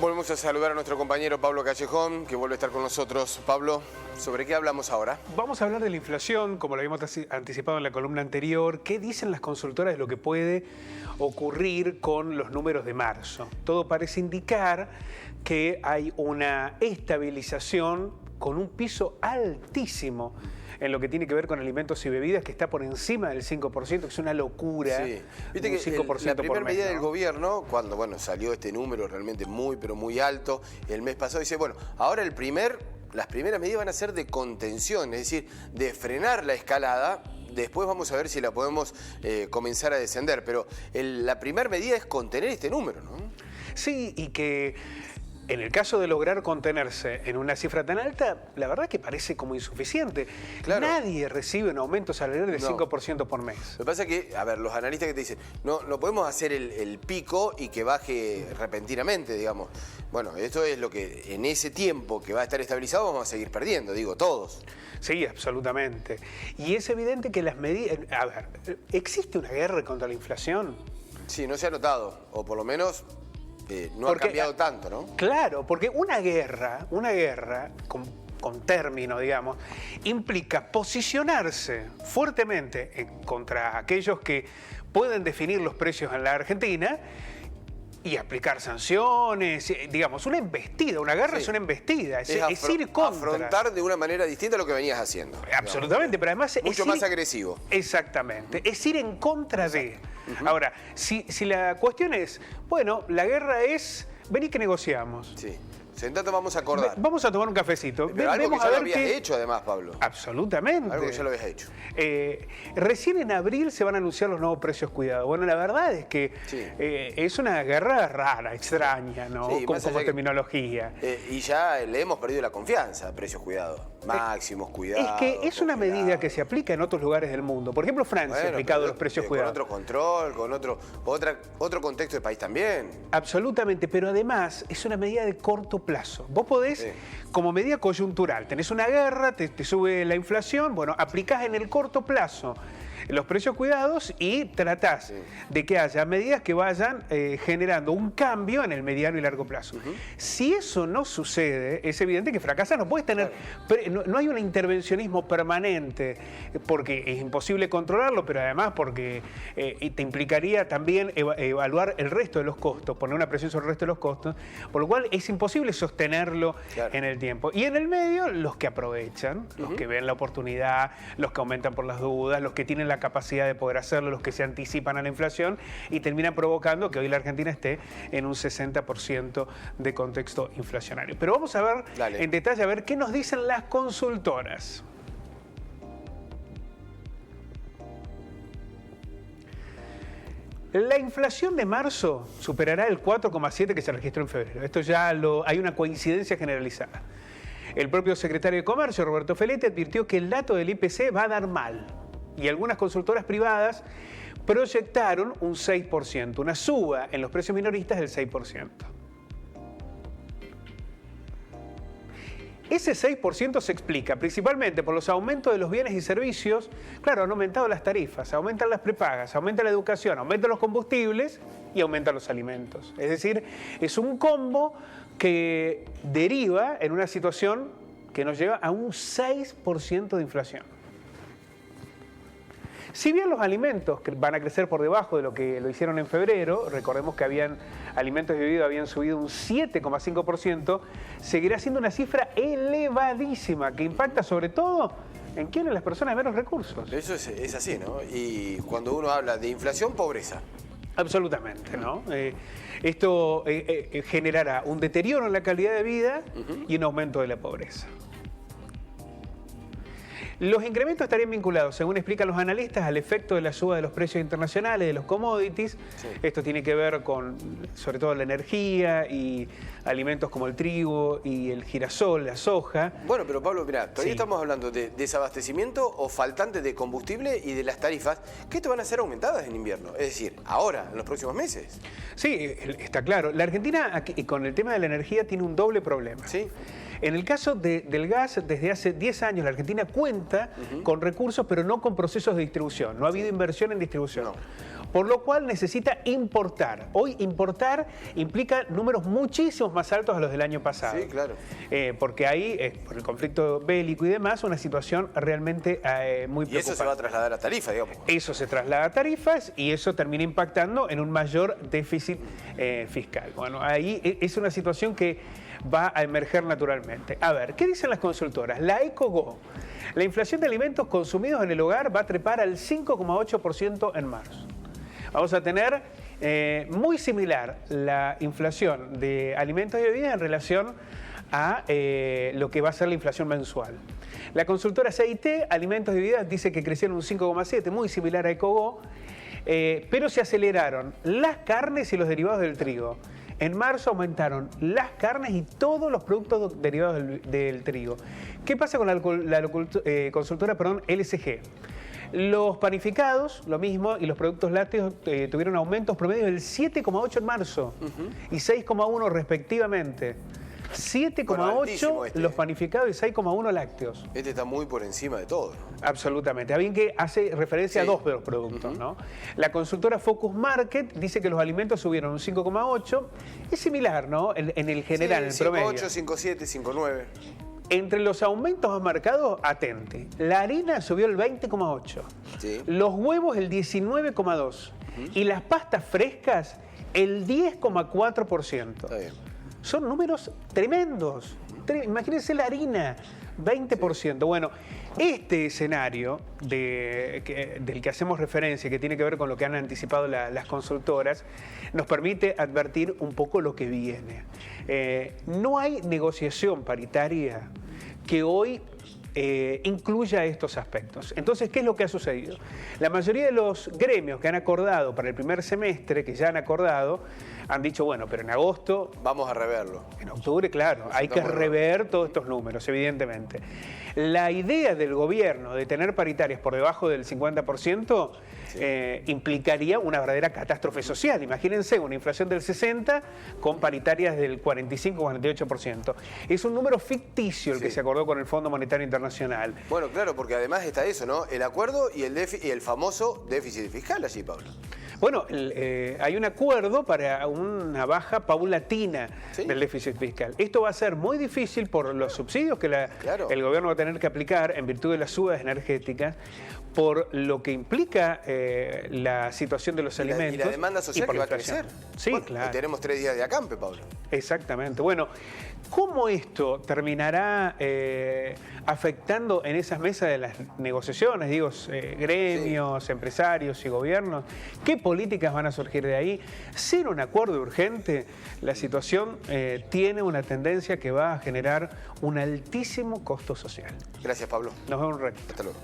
Volvemos a saludar a nuestro compañero Pablo Callejón, que vuelve a estar con nosotros. Pablo, ¿sobre qué hablamos ahora? Vamos a hablar de la inflación, como lo habíamos anticipado en la columna anterior. ¿Qué dicen las consultoras de lo que puede ocurrir con los números de marzo? Todo parece indicar que hay una estabilización con un piso altísimo en lo que tiene que ver con alimentos y bebidas, que está por encima del 5%, que es una locura. Sí. Viste que 5% la primera por mes, medida ¿no? del gobierno, cuando salió este número realmente pero muy alto, el mes pasado, dice, bueno, ahora las primeras medidas van a ser de contención, es decir, de frenar la escalada. Después vamos a ver si la podemos comenzar a descender, pero la primera medida es contener este número, ¿no? Sí, y que en el caso de lograr contenerse en una cifra tan alta, la verdad que parece como insuficiente. Claro. Nadie recibe un aumento salarial del 5% por mes. Lo que pasa es que, a ver, los analistas que te dicen, no podemos hacer el pico y que baje repentinamente, digamos. Bueno, esto es lo que en ese tiempo que va a estar estabilizado vamos a seguir perdiendo, digo, todos. Sí, absolutamente. Y es evidente que las medidas... A ver, ¿existe una guerra contra la inflación? Sí, no se ha notado, o por lo menos no ha cambiado tanto, ¿no? Claro, porque una guerra con término, digamos, implica posicionarse fuertemente contra aquellos que pueden definir los precios en la Argentina y aplicar sanciones, digamos, una embestida, una guerra es una embestida, es ir contra. Afrontar de una manera distinta a lo que venías haciendo. Absolutamente, pero además mucho más agresivo. Exactamente, es ir en contra de. Ahora, si la cuestión es, bueno, la guerra es, vení que negociamos. Sí. Sentate, vamos a acordar. Vamos a tomar un cafecito. Pero algo que ya lo habías hecho, además, Pablo. Absolutamente. Algo que ya lo habías hecho. Recién en abril se van a anunciar los nuevos precios cuidados. Bueno, la verdad es que es una guerra rara, extraña, ¿no? Sí, como terminología. Y ya le hemos perdido la confianza a precios cuidados. Máximos cuidados. Es que es una medida que se aplica en otros lugares del mundo. Por ejemplo, Francia ha aplicado los precios cuidados. Con otro control, con otro contexto de país también. Absolutamente, pero además es una medida de corto plazo. Vos podés, como medida coyuntural, tenés una guerra, te sube la inflación, bueno, aplicás en el corto plazo los precios cuidados y tratás de que haya medidas que vayan generando un cambio en el mediano y largo plazo. Si eso no sucede, es evidente que fracasas. No puedes tener, no hay un intervencionismo permanente, porque es imposible controlarlo, pero además porque te implicaría también evaluar el resto de los costos, poner una presión sobre el resto de los costos, por lo cual es imposible sostenerlo en el tiempo. Y en el medio, los que aprovechan, los que ven la oportunidad, los que aumentan por las dudas, los que tienen la capacidad de poder hacerlo, los que se anticipan a la inflación y terminan provocando que hoy la Argentina esté en un 60% de contexto inflacionario. Pero vamos a ver en detalle, a ver qué nos dicen las consultoras. La inflación de marzo superará el 4,7 que se registró en febrero. Esto ya hay una coincidencia generalizada. El propio secretario de Comercio, Roberto Feletti, advirtió que el dato del IPC va a dar mal. Y algunas consultoras privadas proyectaron un 6%, una suba en los precios minoristas del 6%. Ese 6% se explica principalmente por los aumentos de los bienes y servicios. Claro, han aumentado las tarifas, aumentan las prepagas, aumenta la educación, aumentan los combustibles y aumentan los alimentos. Es decir, es un combo que deriva en una situación que nos lleva a un 6% de inflación. Si bien los alimentos van a crecer por debajo de lo que lo hicieron en febrero, recordemos que alimentos y bebidas habían subido un 7,5%, seguirá siendo una cifra elevadísima que impacta sobre todo en quiénes, las personas de menos recursos. Eso es así, ¿no? Y cuando uno habla de inflación, pobreza. Absolutamente, ¿no? Esto generará un deterioro en la calidad de vida y un aumento de la pobreza. Los incrementos estarían vinculados, según explican los analistas, al efecto de la suba de los precios internacionales de los commodities. Esto tiene que ver con, sobre todo, la energía y alimentos como el trigo y el girasol, la soja. Bueno, pero Pablo, mirá, todavía estamos hablando de desabastecimiento o faltante de combustible y de las tarifas, que esto van a ser aumentadas en invierno. Es decir, ahora, en los próximos meses. Sí, está claro. La Argentina, con el tema de la energía, tiene un doble problema. Sí. En el caso del gas, desde hace 10 años la Argentina cuenta con recursos, pero no con procesos de distribución. No ha habido inversión en distribución. por lo cual necesita importar. Hoy importar implica números muchísimos más altos a los del año pasado. Sí, claro. Porque hay, por el conflicto bélico y demás, una situación realmente muy preocupante. Y eso se va a trasladar a tarifa, digamos. Eso se traslada a tarifas y eso termina impactando en un mayor déficit fiscal. Bueno, ahí es una situación que va a emerger naturalmente. A ver, ¿qué dicen las consultoras? La EcoGo. La inflación de alimentos consumidos en el hogar va a trepar al 5,8% en marzo. Vamos a tener muy similar la inflación de alimentos y bebidas en relación a lo que va a ser la inflación mensual. La consultora CIT, Alimentos y Bebidas, dice que crecieron un 5,7%, muy similar a EcoGo, pero se aceleraron las carnes y los derivados del trigo. En marzo aumentaron las carnes y todos los productos derivados del trigo. ¿Qué pasa con la consultora LSG? Los panificados, lo mismo, y los productos lácteos tuvieron aumentos promedio del 7,8 en marzo y 6,1 respectivamente. 7,8 los panificados y 6,1 lácteos. Este está muy por encima de todo. Absolutamente. Bien que hace referencia a dos de los productos, ¿no? La consultora Focus Market dice que los alimentos subieron un 5,8. Es similar, ¿no? En el general, en el promedio. 5,8, 5,7, 5,9. Entre los aumentos más marcados, atente. La harina subió el 20,8. Sí. Los huevos el 19,2. Y las pastas frescas el 10,4%. Está bien. Son números tremendos. Imagínense la harina, 20%. Bueno, este escenario del que hacemos referencia, que tiene que ver con lo que han anticipado las consultoras, nos permite advertir un poco lo que viene. No hay negociación paritaria que hoy incluya estos aspectos. Entonces, ¿qué es lo que ha sucedido? La mayoría de los gremios que han acordado para el primer semestre, que ya han acordado, han dicho, bueno, pero en agosto... Vamos a reverlo. En octubre, claro, hay que rever todos estos números, evidentemente. La idea del gobierno de tener paritarias por debajo del 50% implicaría una verdadera catástrofe social. Imagínense una inflación del 60% con paritarias del 45-48%. Es un número ficticio el que se acordó con el Fondo Monetario Internacional. Bueno, claro, porque además está eso, ¿no? El acuerdo y el famoso déficit fiscal allí, Pablo. Bueno, hay un acuerdo para una baja paulatina del déficit fiscal. Esto va a ser muy difícil por los subsidios que el gobierno va a tener que aplicar en virtud de las subas energéticas, por lo que implica la situación de los alimentos. Y la demanda social que va a crecer. Sí, bueno, claro. Y tenemos 3 días de acampe, Pablo. Exactamente. Bueno, ¿cómo esto terminará afectando en esas mesas de las negociaciones? Digo, gremios, empresarios y gobiernos. ¿Qué políticas van a surgir de ahí? Sin un acuerdo urgente, la situación tiene una tendencia que va a generar un altísimo costo social. Gracias, Pablo. Nos vemos un rato. Hasta luego.